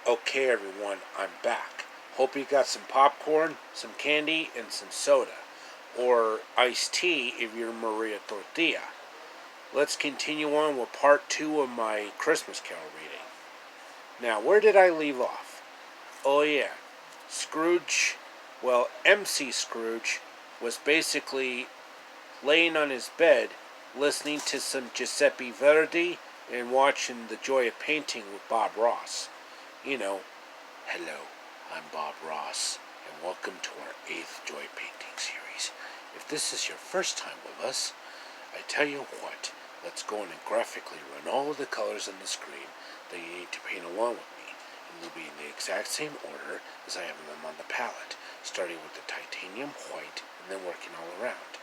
Okay, everyone, I'm back. Hope you got some popcorn, some candy, and some soda. Or iced tea if you're Maria Tortilla. Let's continue on with part 2 of my Christmas Carol reading. Now, where did I leave off? Oh yeah, Scrooge, MC Scrooge, was basically laying on his bed, listening to some Giuseppe Verdi and watching The Joy of Painting with Bob Ross. You know, hello, I'm Bob Ross, and welcome to our 8th Joy Painting series. If this is your first time with us, I tell you what, let's go in and graphically run all of the colors on the screen that you need to paint along with me, and they'll be in the exact same order as I have them on the palette, starting with the titanium white and then working all around.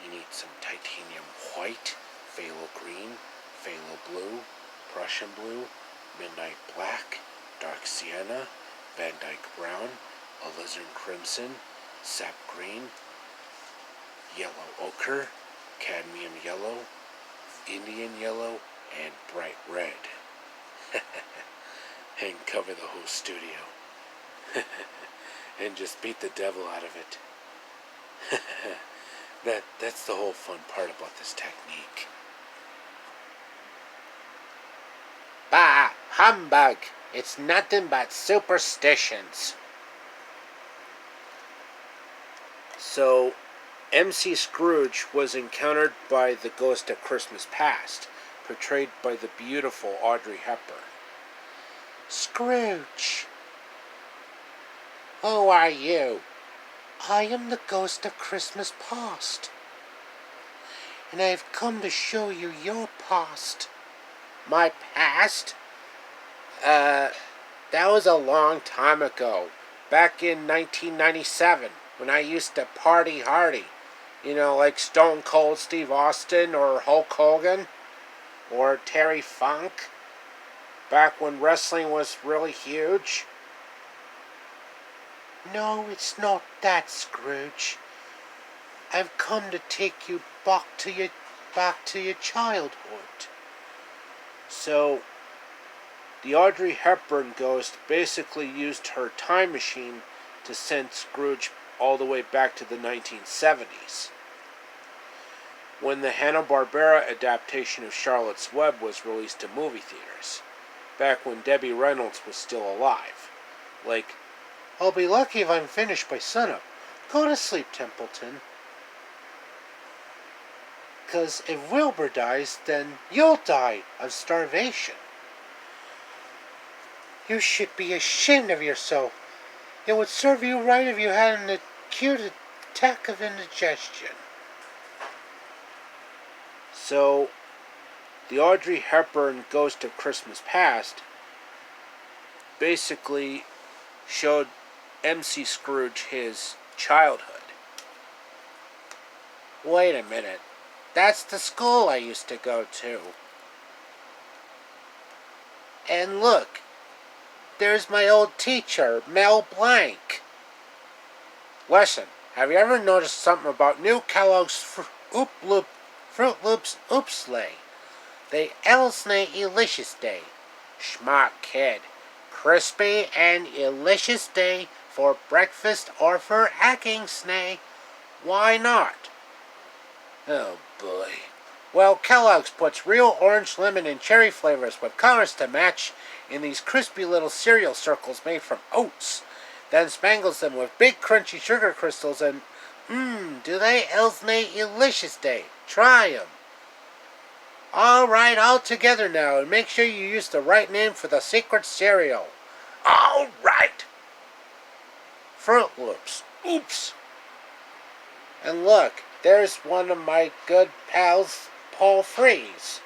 You need some titanium white, phthalo green, phthalo blue, Prussian blue, midnight black, dark sienna, Van Dyke brown, alizarin crimson, sap green, yellow ochre, cadmium yellow, Indian yellow, and bright red. And cover the whole studio. And just beat the devil out of it. That's the whole fun part about this technique. Bah! Humbug! It's nothing but superstitions. So, MC Scrooge was encountered by the ghost of Christmas past, portrayed by the beautiful Audrey Hepburn. Scrooge! Who are you? I am the ghost of Christmas past, and I have come to show you your past. My past? That was a long time ago. Back in 1997, when I used to party hardy. You know, like Stone Cold Steve Austin or Hulk Hogan or Terry Funk. Back when wrestling was really huge. No, it's not that, Scrooge. I've come to take you back to your childhood. So, the Audrey Hepburn ghost basically used her time machine to send Scrooge all the way back to the 1970s, when the Hanna-Barbera adaptation of Charlotte's Web was released to movie theaters, back when Debbie Reynolds was still alive. Like, I'll be lucky if I'm finished by sunup. Go to sleep, Templeton. 'Cause if Wilbur dies, then you'll die of starvation. You should be ashamed of yourself. It would serve you right if you had an acute attack of indigestion. So, the Audrey Hepburn Ghost of Christmas Past basically showed MC Scrooge his childhood. Wait a minute. That's the school I used to go to. And look, there's my old teacher, Mel Blanc. Listen, have you ever noticed something about new Kellogg's Fruit Loops Oopsley? They Elsney Elicious Day. Schmuck kid. Crispy and delicious day for breakfast or for hacking snay. Why not? Oh boy. Well, Kellogg's puts real orange, lemon, and cherry flavors with colors to match in these crispy little cereal circles made from oats. Then spangles them with big crunchy sugar crystals and do they Elsney Elicious Day. Try 'em. Alright, all together now, and make sure you use the right name for the secret cereal. Alright! Fruit Loops. Oops! And look, there's one of my good pals, Paul Freeze.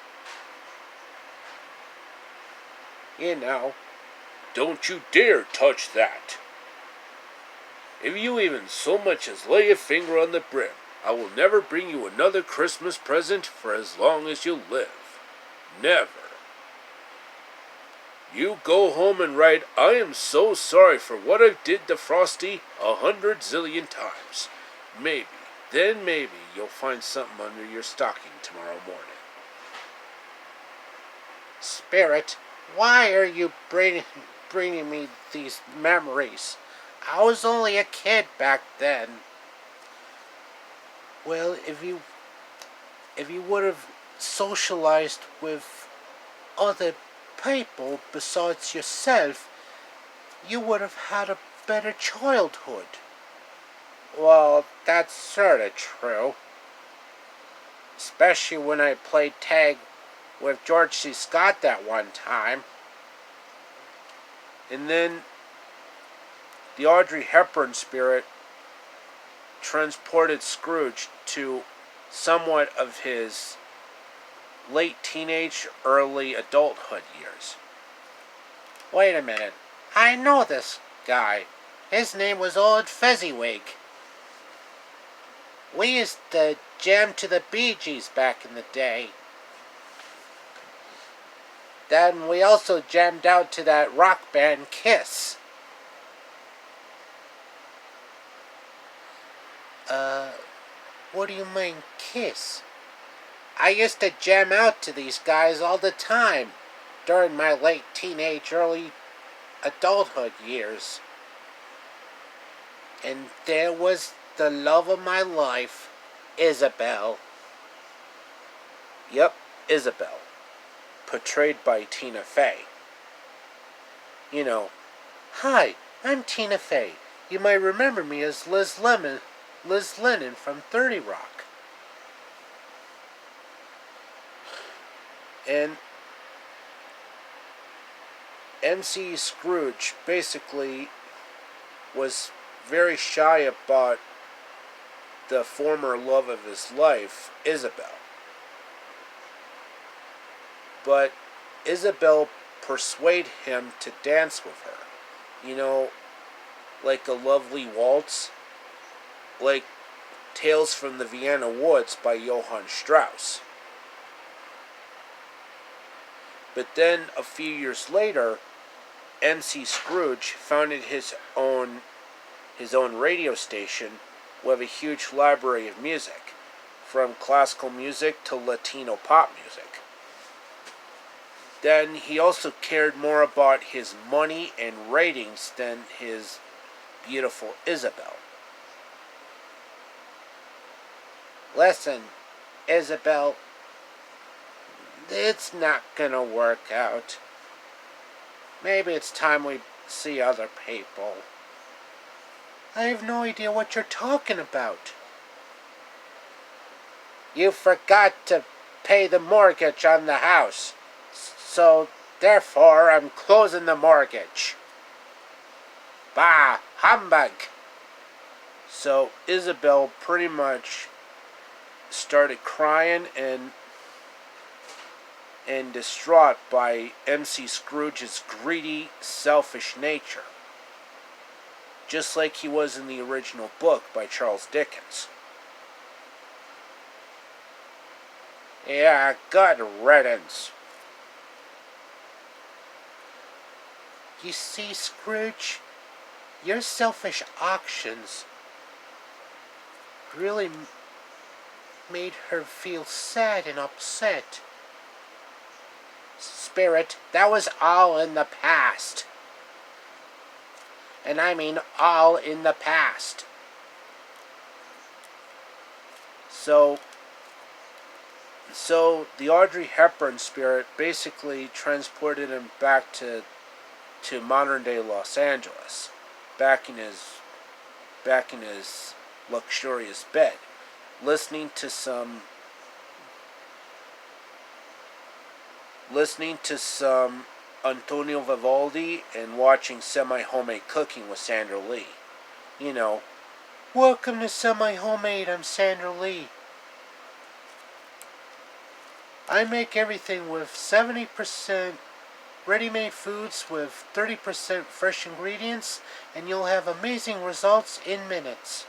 You know. Don't you dare touch that. If you even so much as lay a finger on the brim, I will never bring you another Christmas present for as long as you live. Never. You go home and write, I am so sorry for what I did to Frosty 100 zillion times. Maybe, then maybe you'll find something under your stocking tomorrow morning. Spirit, why are you bringing me these memories. I was only a kid back then. Well, if you would have socialized with other people besides yourself, you would have had a better childhood. Well, that's sort of true. Especially when I played tag with George C. Scott that one time. And then the Audrey Hepburn spirit transported Scrooge to somewhat of his late teenage, early adulthood years. Wait a minute. I know this guy. His name was Old Fezziwig. We used to jam to the Bee Gees back in the day. Then we also jammed out to that rock band Kiss. What do you mean Kiss? I used to jam out to these guys all the time during my late teenage, early adulthood years. And there was the love of my life, Isabel. Yep, Isabel. Portrayed by Tina Fey. You know, hi, I'm Tina Fey. You might remember me as Liz Lennon from 30 Rock. And MC Scrooge basically was very shy about the former love of his life, Isabel. But Isabel persuaded him to dance with her. You know, like a lovely waltz. Like Tales from the Vienna Woods by Johann Strauss. But then, a few years later, MC Scrooge founded his own radio station with a huge library of music, from classical music to Latino pop music. Then he also cared more about his money and ratings than his beautiful Isabel. Listen, Isabel, it's not gonna work out. Maybe it's time we see other people. I have no idea what you're talking about. You forgot to pay the mortgage on the house. So, therefore, I'm closing the mortgage. Bah, humbug. So, Isabel pretty much started crying and distraught by MC Scrooge's greedy, selfish nature. Just like he was in the original book by Charles Dickens. Yeah, good riddance. You see, Scrooge, your selfish actions really made her feel sad and upset. Spirit, that was all in the past. And I mean all in the past. So the Audrey Hepburn spirit basically transported him back to modern day Los Angeles, back in his luxurious bed, listening to some Antonio Vivaldi and watching Semi-Homemade Cooking with Sandra Lee. You know, welcome to Semi-Homemade, I'm Sandra Lee. I make everything with 70% ready-made foods with 30% fresh ingredients, and you'll have amazing results in minutes.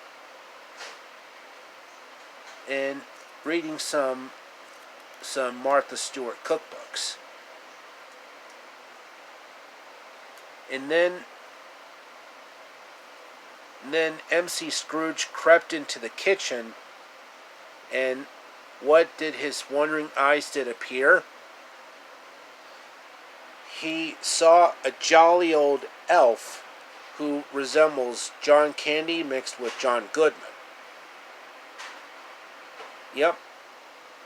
And reading some Martha Stewart cookbooks. And then MC Scrooge crept into the kitchen, and what did his wondering eyes did appear? he saw a jolly old elf who resembles John Candy mixed with John Goodman. Yep,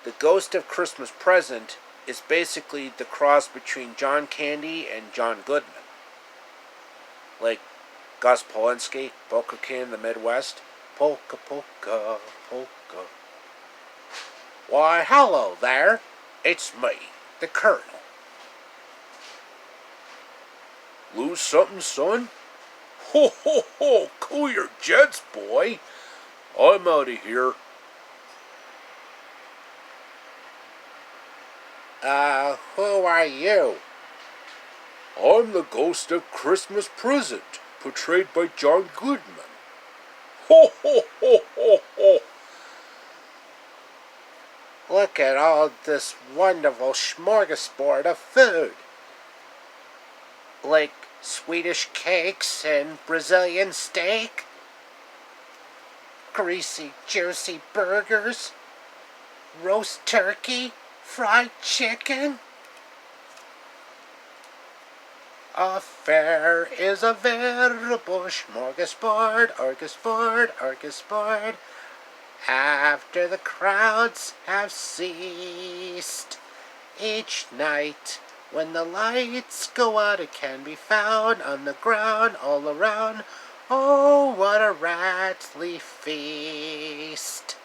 the Ghost of Christmas Present is basically the cross between John Candy and John Goodman. Like Gus Polinski, Polka King in the Midwest. Polka, polka, polka. Why, hello there. It's me, the Colonel. Lose something, son? Ho, ho, ho, cool your jets, boy. I'm out of here. Who are you? I'm the Ghost of Christmas Present, portrayed by John Goodman. Ho, ho, ho, ho, ho. Look at all this wonderful smorgasbord of food. Like Swedish cakes and Brazilian steak. Greasy, juicy burgers. Roast turkey. Fried chicken. A fair is a veritable smorgasbord, orgasbord, orgasbord. After the crowds have ceased, each night when the lights go out, it can be found on the ground all around. Oh, what a ratly feast.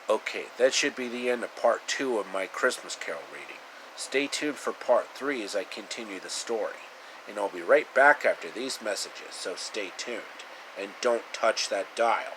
Okay, that should be the end of part 2 of my Christmas Carol reading. Stay tuned for part 3 as I continue the story. And I'll be right back after these messages, so stay tuned. And don't touch that dial.